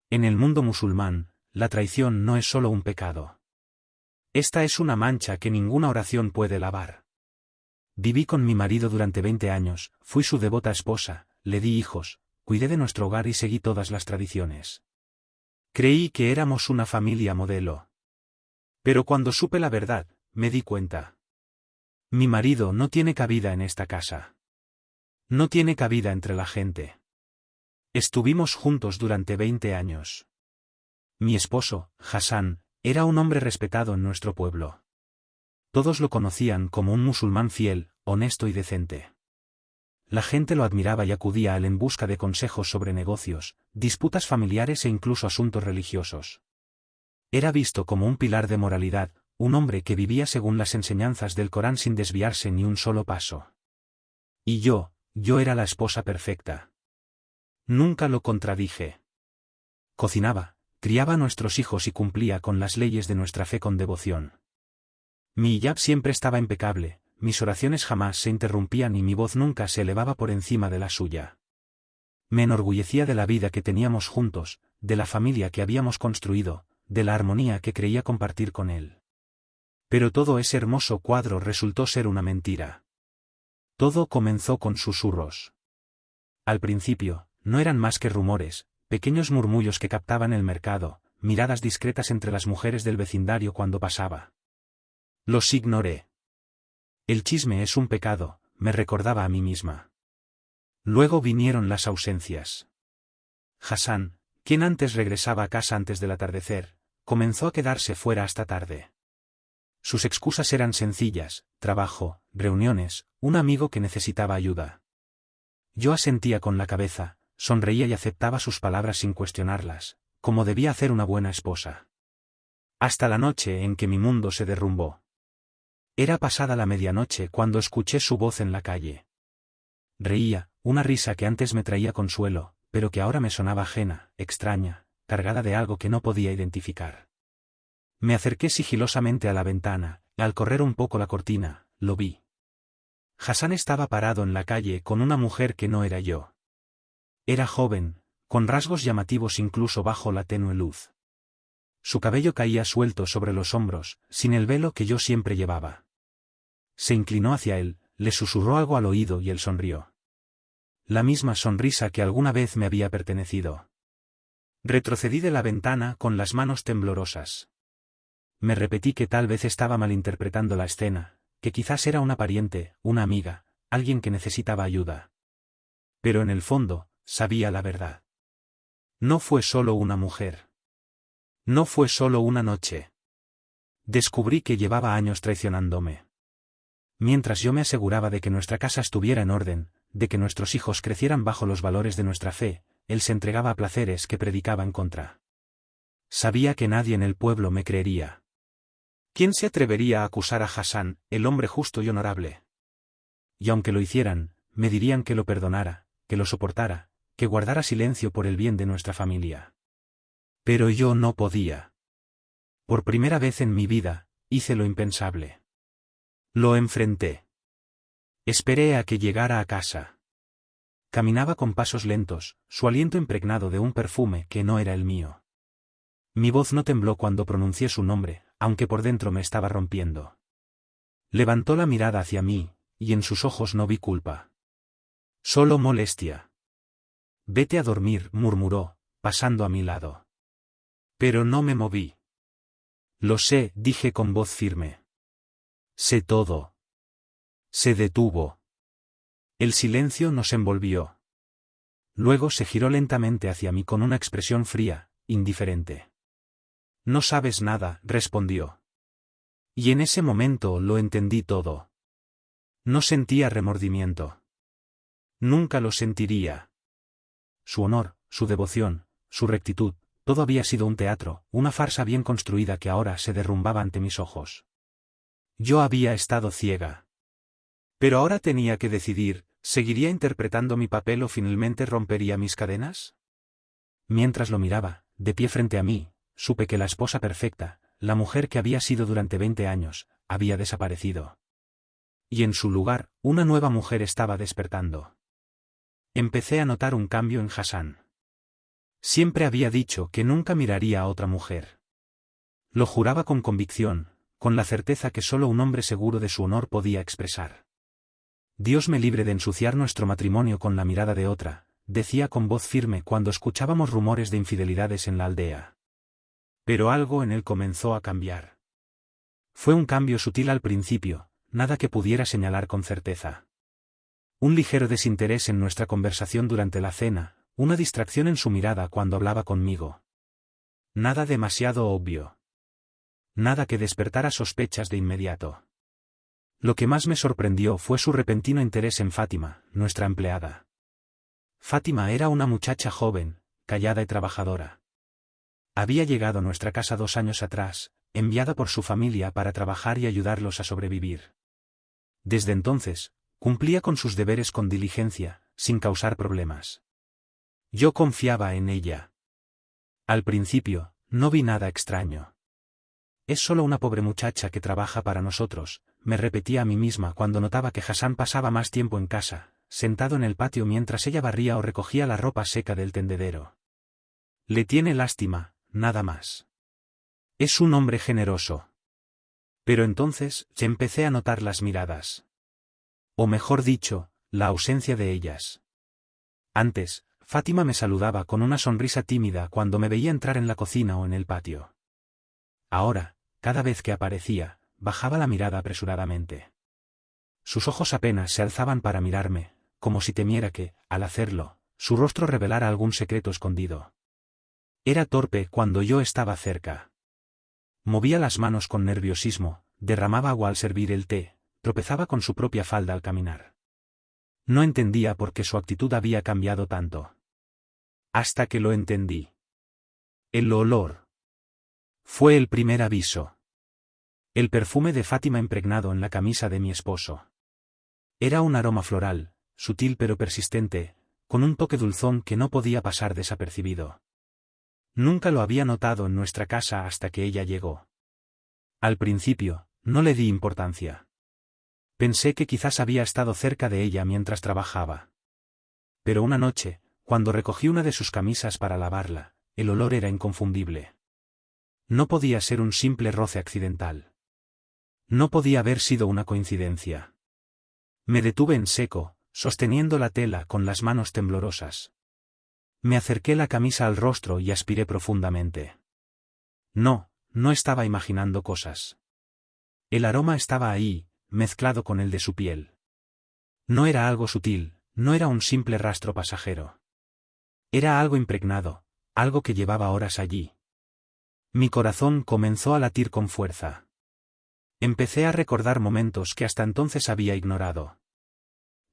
En el mundo musulmán, la traición no es solo un pecado. Esta es una mancha que ninguna oración puede lavar. Viví con mi marido durante 20 años, fui su devota esposa, le di hijos, cuidé de nuestro hogar y seguí todas las tradiciones. Creí que éramos una familia modelo. Pero cuando supe la verdad, me di cuenta. Mi marido no tiene cabida en esta casa. No tiene cabida entre la gente. Estuvimos juntos durante 20 años. Mi esposo, Hassan, era un hombre respetado en nuestro pueblo. Todos lo conocían como un musulmán fiel, honesto y decente. La gente lo admiraba y acudía a él en busca de consejos sobre negocios, disputas familiares e incluso asuntos religiosos. Era visto como un pilar de moralidad, un hombre que vivía según las enseñanzas del Corán sin desviarse ni un solo paso. Y yo era la esposa perfecta. Nunca lo contradije. Cocinaba, criaba a nuestros hijos y cumplía con las leyes de nuestra fe con devoción. Mi hijab siempre estaba impecable, mis oraciones jamás se interrumpían y mi voz nunca se elevaba por encima de la suya. Me enorgullecía de la vida que teníamos juntos, de la familia que habíamos construido, de la armonía que creía compartir con él. Pero todo ese hermoso cuadro resultó ser una mentira. Todo comenzó con susurros. Al principio, no eran más que rumores, pequeños murmullos que captaban el mercado, miradas discretas entre las mujeres del vecindario cuando pasaba. Los ignoré. El chisme es un pecado, me recordaba a mí misma. Luego vinieron las ausencias. Hassan, quien antes regresaba a casa antes del atardecer, comenzó a quedarse fuera hasta tarde. Sus excusas eran sencillas: trabajo, reuniones, un amigo que necesitaba ayuda. Yo asentía con la cabeza, sonreía y aceptaba sus palabras sin cuestionarlas, como debía hacer una buena esposa. Hasta la noche en que mi mundo se derrumbó. Era pasada la medianoche cuando escuché su voz en la calle. Reía, una risa que antes me traía consuelo, pero que ahora me sonaba ajena, extraña, cargada de algo que no podía identificar. Me acerqué sigilosamente a la ventana, y al correr un poco la cortina, lo vi. Hassan estaba parado en la calle con una mujer que no era yo. Era joven, con rasgos llamativos incluso bajo la tenue luz. Su cabello caía suelto sobre los hombros, sin el velo que yo siempre llevaba. Se inclinó hacia él, le susurró algo al oído y él sonrió. La misma sonrisa que alguna vez me había pertenecido. Retrocedí de la ventana con las manos temblorosas. Me repetí que tal vez estaba malinterpretando la escena, que quizás era una pariente, una amiga, alguien que necesitaba ayuda. Pero en el fondo, sabía la verdad. No fue solo una mujer. No fue solo una noche. Descubrí que llevaba años traicionándome. Mientras yo me aseguraba de que nuestra casa estuviera en orden, de que nuestros hijos crecieran bajo los valores de nuestra fe, él se entregaba a placeres que predicaba en contra. Sabía que nadie en el pueblo me creería. ¿Quién se atrevería a acusar a Hassan, el hombre justo y honorable? Y aunque lo hicieran, me dirían que lo perdonara, que lo soportara, que guardara silencio por el bien de nuestra familia. Pero yo no podía. Por primera vez en mi vida, hice lo impensable. Lo enfrenté. Esperé a que llegara a casa. Caminaba con pasos lentos, su aliento impregnado de un perfume que no era el mío. Mi voz no tembló cuando pronuncié su nombre, aunque por dentro me estaba rompiendo. Levantó la mirada hacia mí, y en sus ojos no vi culpa. Solo molestia. Vete a dormir, murmuró, pasando a mi lado. Pero no me moví. Lo sé, dije con voz firme. Sé todo. Se detuvo. El silencio nos envolvió. Luego se giró lentamente hacia mí con una expresión fría, indiferente. No sabes nada, respondió. Y en ese momento lo entendí todo. No sentía remordimiento. Nunca lo sentiría. Su honor, su devoción, su rectitud, todo había sido un teatro, una farsa bien construida que ahora se derrumbaba ante mis ojos. Yo había estado ciega. Pero ahora tenía que decidir, ¿seguiría interpretando mi papel o finalmente rompería mis cadenas? Mientras lo miraba, de pie frente a mí, supe que la esposa perfecta, la mujer que había sido durante 20 años, había desaparecido. Y en su lugar, una nueva mujer estaba despertando. Empecé a notar un cambio en Hassan. Siempre había dicho que nunca miraría a otra mujer. Lo juraba con convicción, con la certeza que solo un hombre seguro de su honor podía expresar. Dios me libre de ensuciar nuestro matrimonio con la mirada de otra, decía con voz firme cuando escuchábamos rumores de infidelidades en la aldea. Pero algo en él comenzó a cambiar. Fue un cambio sutil al principio, nada que pudiera señalar con certeza. Un ligero desinterés en nuestra conversación durante la cena, una distracción en su mirada cuando hablaba conmigo. Nada demasiado obvio. Nada que despertara sospechas de inmediato. Lo que más me sorprendió fue su repentino interés en Fátima, nuestra empleada. Fátima era una muchacha joven, callada y trabajadora. Había llegado a nuestra casa 2 años atrás, enviada por su familia para trabajar y ayudarlos a sobrevivir. Desde entonces, cumplía con sus deberes con diligencia, sin causar problemas. Yo confiaba en ella. Al principio, no vi nada extraño. Es solo una pobre muchacha que trabaja para nosotros, me repetía a mí misma cuando notaba que Hassan pasaba más tiempo en casa, sentado en el patio mientras ella barría o recogía la ropa seca del tendedero. Le tiene lástima, nada más. Es un hombre generoso. Pero entonces, empecé a notar las miradas. O mejor dicho, la ausencia de ellas. Antes, Fátima me saludaba con una sonrisa tímida cuando me veía entrar en la cocina o en el patio. Ahora, cada vez que aparecía, bajaba la mirada apresuradamente. Sus ojos apenas se alzaban para mirarme, como si temiera que, al hacerlo, su rostro revelara algún secreto escondido. Era torpe cuando yo estaba cerca. Movía las manos con nerviosismo, derramaba agua al servir el té, tropezaba con su propia falda al caminar. No entendía por qué su actitud había cambiado tanto. Hasta que lo entendí. El olor. Fue el primer aviso. El perfume de Fátima impregnado en la camisa de mi esposo. Era un aroma floral, sutil pero persistente, con un toque dulzón que no podía pasar desapercibido. Nunca lo había notado en nuestra casa hasta que ella llegó. Al principio, no le di importancia. Pensé que quizás había estado cerca de ella mientras trabajaba. Pero una noche, cuando recogí una de sus camisas para lavarla, el olor era inconfundible. No podía ser un simple roce accidental. No podía haber sido una coincidencia. Me detuve en seco, sosteniendo la tela con las manos temblorosas. Me acerqué la camisa al rostro y aspiré profundamente. No estaba imaginando cosas. El aroma estaba ahí, mezclado con el de su piel. No era algo sutil, no era un simple rastro pasajero. Era algo impregnado, algo que llevaba horas allí. Mi corazón comenzó a latir con fuerza. Empecé a recordar momentos que hasta entonces había ignorado.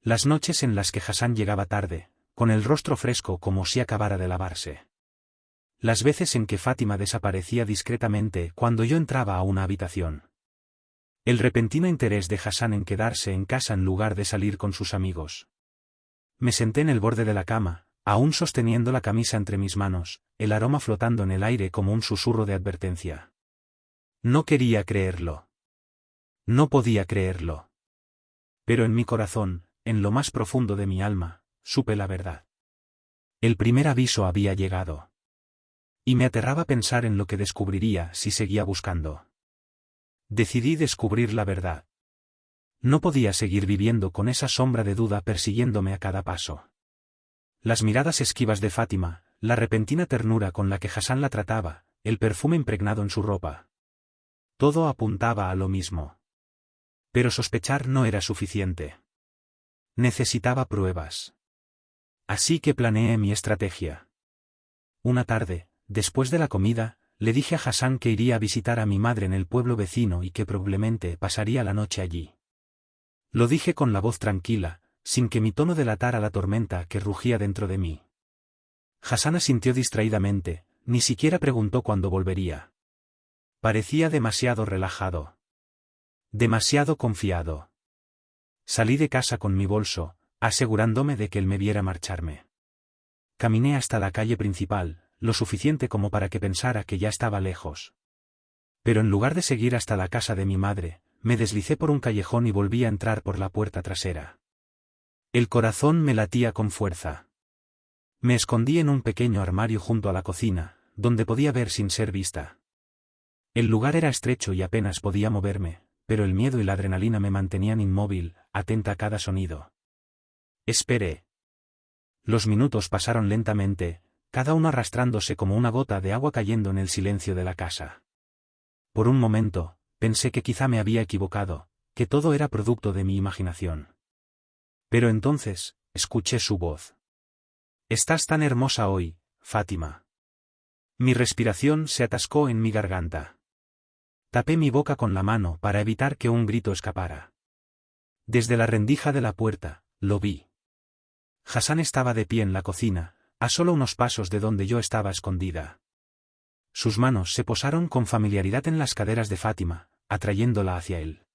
Las noches en las que Hassan llegaba tarde, con el rostro fresco como si acabara de lavarse. Las veces en que Fátima desaparecía discretamente cuando yo entraba a una habitación. El repentino interés de Hassan en quedarse en casa en lugar de salir con sus amigos. Me senté en el borde de la cama, aún sosteniendo la camisa entre mis manos, el aroma flotando en el aire como un susurro de advertencia. No quería creerlo. No podía creerlo. Pero en mi corazón, en lo más profundo de mi alma, supe la verdad. El primer aviso había llegado. Y me aterraba pensar en lo que descubriría si seguía buscando. Decidí descubrir la verdad. No podía seguir viviendo con esa sombra de duda persiguiéndome a cada paso. Las miradas esquivas de Fátima, la repentina ternura con la que Hassan la trataba, el perfume impregnado en su ropa. Todo apuntaba a lo mismo. Pero sospechar no era suficiente. Necesitaba pruebas. Así que planeé mi estrategia. Una tarde, después de la comida, le dije a Hassan que iría a visitar a mi madre en el pueblo vecino y que probablemente pasaría la noche allí. Lo dije con la voz tranquila, sin que mi tono delatara la tormenta que rugía dentro de mí. Hassan asintió distraídamente, ni siquiera preguntó cuándo volvería. Parecía demasiado relajado. Demasiado confiado. Salí de casa con mi bolso, asegurándome de que él me viera marcharme. Caminé hasta la calle principal, lo suficiente como para que pensara que ya estaba lejos. Pero en lugar de seguir hasta la casa de mi madre, me deslicé por un callejón y volví a entrar por la puerta trasera. El corazón me latía con fuerza. Me escondí en un pequeño armario junto a la cocina, donde podía ver sin ser vista. El lugar era estrecho y apenas podía moverme, pero el miedo y la adrenalina me mantenían inmóvil, atenta a cada sonido. Esperé. Los minutos pasaron lentamente, cada uno arrastrándose como una gota de agua cayendo en el silencio de la casa. Por un momento, pensé que quizá me había equivocado, que todo era producto de mi imaginación. Pero entonces, escuché su voz. «Estás tan hermosa hoy, Fátima». Mi respiración se atascó en mi garganta. Tapé mi boca con la mano para evitar que un grito escapara. Desde la rendija de la puerta, lo vi. Hassan estaba de pie en la cocina, a solo unos pasos de donde yo estaba escondida. Sus manos se posaron con familiaridad en las caderas de Fátima, atrayéndola hacia él.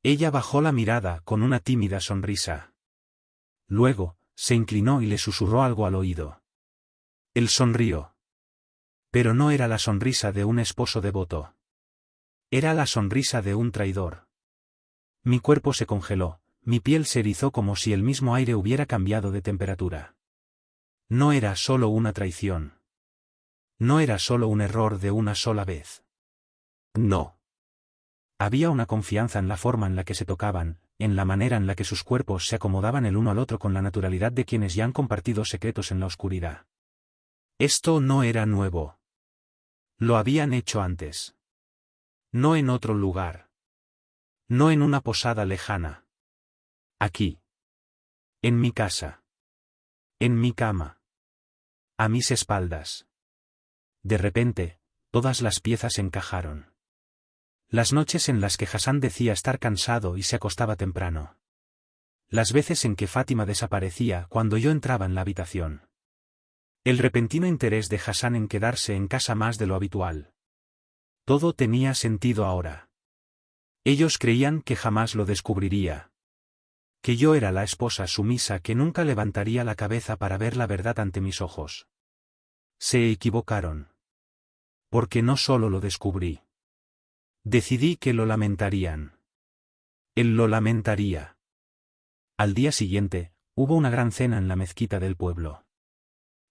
Ella bajó la mirada con una tímida sonrisa. Luego, se inclinó y le susurró algo al oído. Él sonrió. Pero no era la sonrisa de un esposo devoto. Era la sonrisa de un traidor. Mi cuerpo se congeló, mi piel se erizó como si el mismo aire hubiera cambiado de temperatura. No era solo una traición. No era solo un error de una sola vez. No. Había una confianza en la forma en la que se tocaban, en la manera en la que sus cuerpos se acomodaban el uno al otro con la naturalidad de quienes ya han compartido secretos en la oscuridad. Esto no era nuevo. Lo habían hecho antes. No en otro lugar. No en una posada lejana. Aquí. En mi casa. En mi cama. A mis espaldas. De repente, todas las piezas encajaron. Las noches en las que Hassan decía estar cansado y se acostaba temprano. Las veces en que Fátima desaparecía cuando yo entraba en la habitación. El repentino interés de Hassan en quedarse en casa más de lo habitual. Todo tenía sentido ahora. Ellos creían que jamás lo descubriría. Que yo era la esposa sumisa que nunca levantaría la cabeza para ver la verdad ante mis ojos. Se equivocaron. Porque no solo lo descubrí. Decidí que lo lamentarían. Él lo lamentaría. Al día siguiente, hubo una gran cena en la mezquita del pueblo.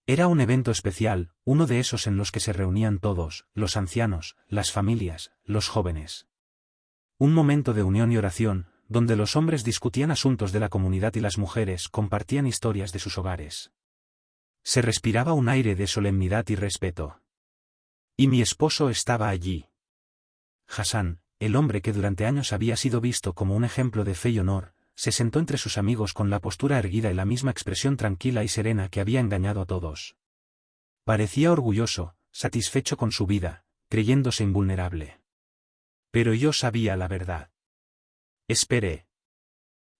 Era un evento especial, uno de esos en los que se reunían todos, los ancianos, las familias, los jóvenes. Un momento de unión y oración, donde los hombres discutían asuntos de la comunidad y las mujeres compartían historias de sus hogares. Se respiraba un aire de solemnidad y respeto. Y mi esposo estaba allí. Hassan, el hombre que durante años había sido visto como un ejemplo de fe y honor, se sentó entre sus amigos con la postura erguida y la misma expresión tranquila y serena que había engañado a todos. Parecía orgulloso, satisfecho con su vida, creyéndose invulnerable. Pero yo sabía la verdad. Esperé.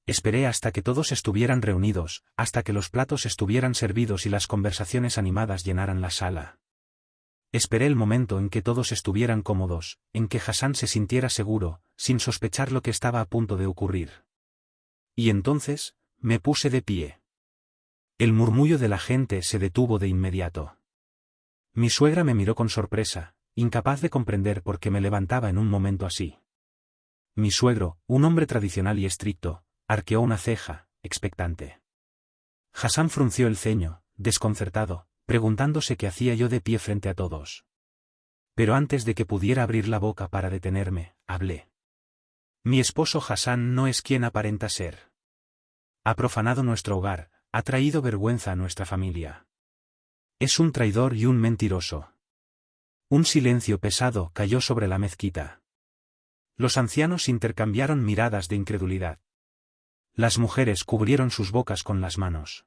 Esperé hasta que todos estuvieran reunidos, hasta que los platos estuvieran servidos y las conversaciones animadas llenaran la sala. Esperé el momento en que todos estuvieran cómodos, en que Hassan se sintiera seguro, sin sospechar lo que estaba a punto de ocurrir. Y entonces, me puse de pie. El murmullo de la gente se detuvo de inmediato. Mi suegra me miró con sorpresa, incapaz de comprender por qué me levantaba en un momento así. Mi suegro, un hombre tradicional y estricto, arqueó una ceja, expectante. Hassan frunció el ceño, desconcertado, preguntándose qué hacía yo de pie frente a todos. Pero antes de que pudiera abrir la boca para detenerme, hablé. Mi esposo Hassan no es quien aparenta ser. Ha profanado nuestro hogar, ha traído vergüenza a nuestra familia. Es un traidor y un mentiroso. Un silencio pesado cayó sobre la mezquita. Los ancianos intercambiaron miradas de incredulidad. Las mujeres cubrieron sus bocas con las manos.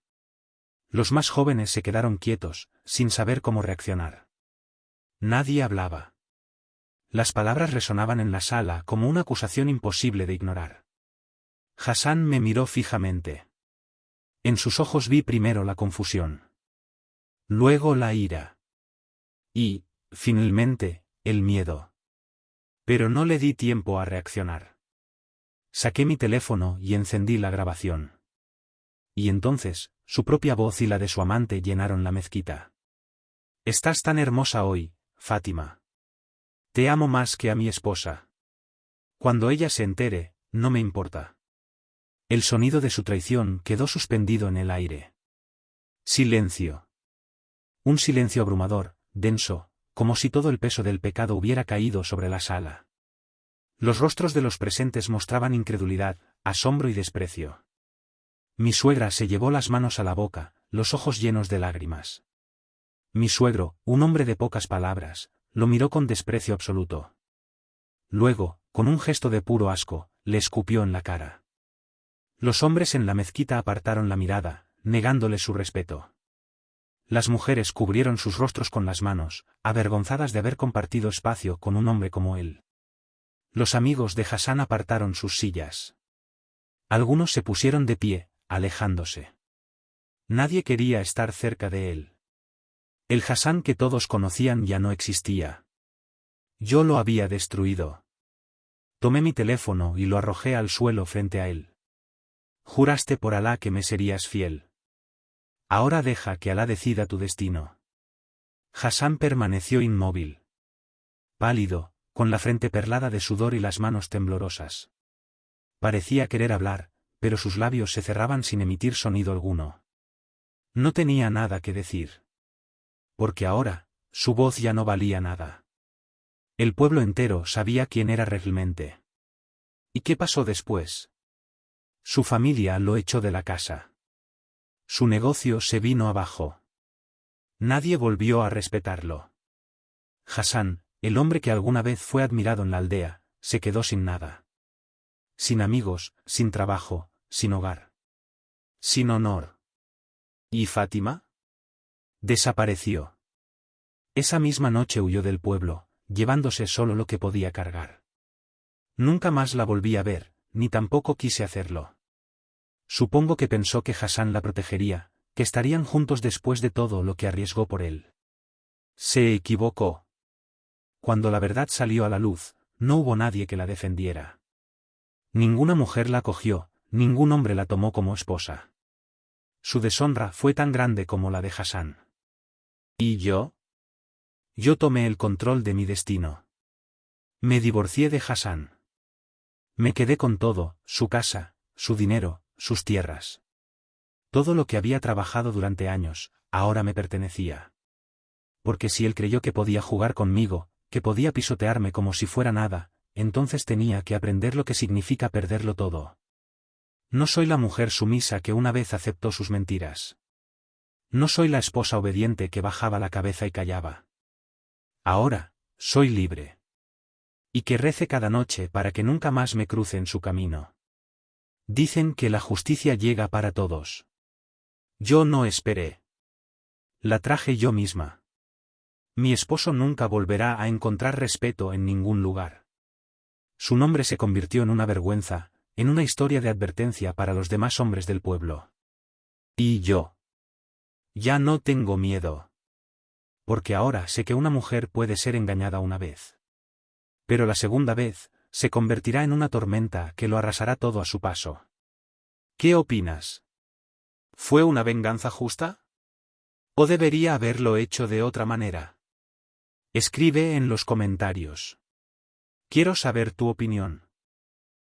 Los más jóvenes se quedaron quietos, sin saber cómo reaccionar. Nadie hablaba. Las palabras resonaban en la sala como una acusación imposible de ignorar. Hassan me miró fijamente. En sus ojos vi primero la confusión. Luego la ira. Y, finalmente, el miedo. Pero no le di tiempo a reaccionar. Saqué mi teléfono y encendí la grabación. Y entonces, su propia voz y la de su amante llenaron la mezquita. Estás tan hermosa hoy, Fátima. Te amo más que a mi esposa. Cuando ella se entere, no me importa. El sonido de su traición quedó suspendido en el aire. Silencio. Un silencio abrumador, denso, como si todo el peso del pecado hubiera caído sobre la sala. Los rostros de los presentes mostraban incredulidad, asombro y desprecio. Mi suegra se llevó las manos a la boca, los ojos llenos de lágrimas. Mi suegro, un hombre de pocas palabras, lo miró con desprecio absoluto. Luego, con un gesto de puro asco, le escupió en la cara. Los hombres en la mezquita apartaron la mirada, negándole su respeto. Las mujeres cubrieron sus rostros con las manos, avergonzadas de haber compartido espacio con un hombre como él. Los amigos de Hassan apartaron sus sillas. Algunos se pusieron de pie, alejándose. Nadie quería estar cerca de él. El Hassan que todos conocían ya no existía. Yo lo había destruido. Tomé mi teléfono y lo arrojé al suelo frente a él. Juraste por Alá que me serías fiel. Ahora deja que Alá decida tu destino. Hassan permaneció inmóvil. Pálido, con la frente perlada de sudor y las manos temblorosas. Parecía querer hablar, pero sus labios se cerraban sin emitir sonido alguno. No tenía nada que decir. Porque ahora, su voz ya no valía nada. El pueblo entero sabía quién era realmente. ¿Y qué pasó después? Su familia lo echó de la casa. Su negocio se vino abajo. Nadie volvió a respetarlo. Hassan, el hombre que alguna vez fue admirado en la aldea, se quedó sin nada. Sin amigos, sin trabajo, sin hogar. Sin honor. ¿Y Fátima? Desapareció. Esa misma noche huyó del pueblo, llevándose solo lo que podía cargar. Nunca más la volví a ver, ni tampoco quise hacerlo. Supongo que pensó que Hassan la protegería, que estarían juntos después de todo lo que arriesgó por él. Se equivocó. Cuando la verdad salió a la luz, no hubo nadie que la defendiera. Ninguna mujer la acogió, ningún hombre la tomó como esposa. Su deshonra fue tan grande como la de Hassan. ¿Y yo? Yo tomé el control de mi destino. Me divorcié de Hassan. Me quedé con todo, su casa, su dinero, sus tierras. Todo lo que había trabajado durante años, ahora me pertenecía. Porque si él creyó que podía jugar conmigo, que podía pisotearme como si fuera nada, entonces tenía que aprender lo que significa perderlo todo. No soy la mujer sumisa que una vez aceptó sus mentiras. No soy la esposa obediente que bajaba la cabeza y callaba. Ahora, soy libre. Y que rece cada noche para que nunca más me cruce en su camino. Dicen que la justicia llega para todos. Yo no esperé. La traje yo misma. Mi esposo nunca volverá a encontrar respeto en ningún lugar. Su nombre se convirtió en una vergüenza, en una historia de advertencia para los demás hombres del pueblo. Y yo. Ya no tengo miedo. Porque ahora sé que una mujer puede ser engañada una vez. Pero la segunda vez, se convertirá en una tormenta que lo arrasará todo a su paso. ¿Qué opinas? ¿Fue una venganza justa? ¿O debería haberlo hecho de otra manera? Escribe en los comentarios. Quiero saber tu opinión.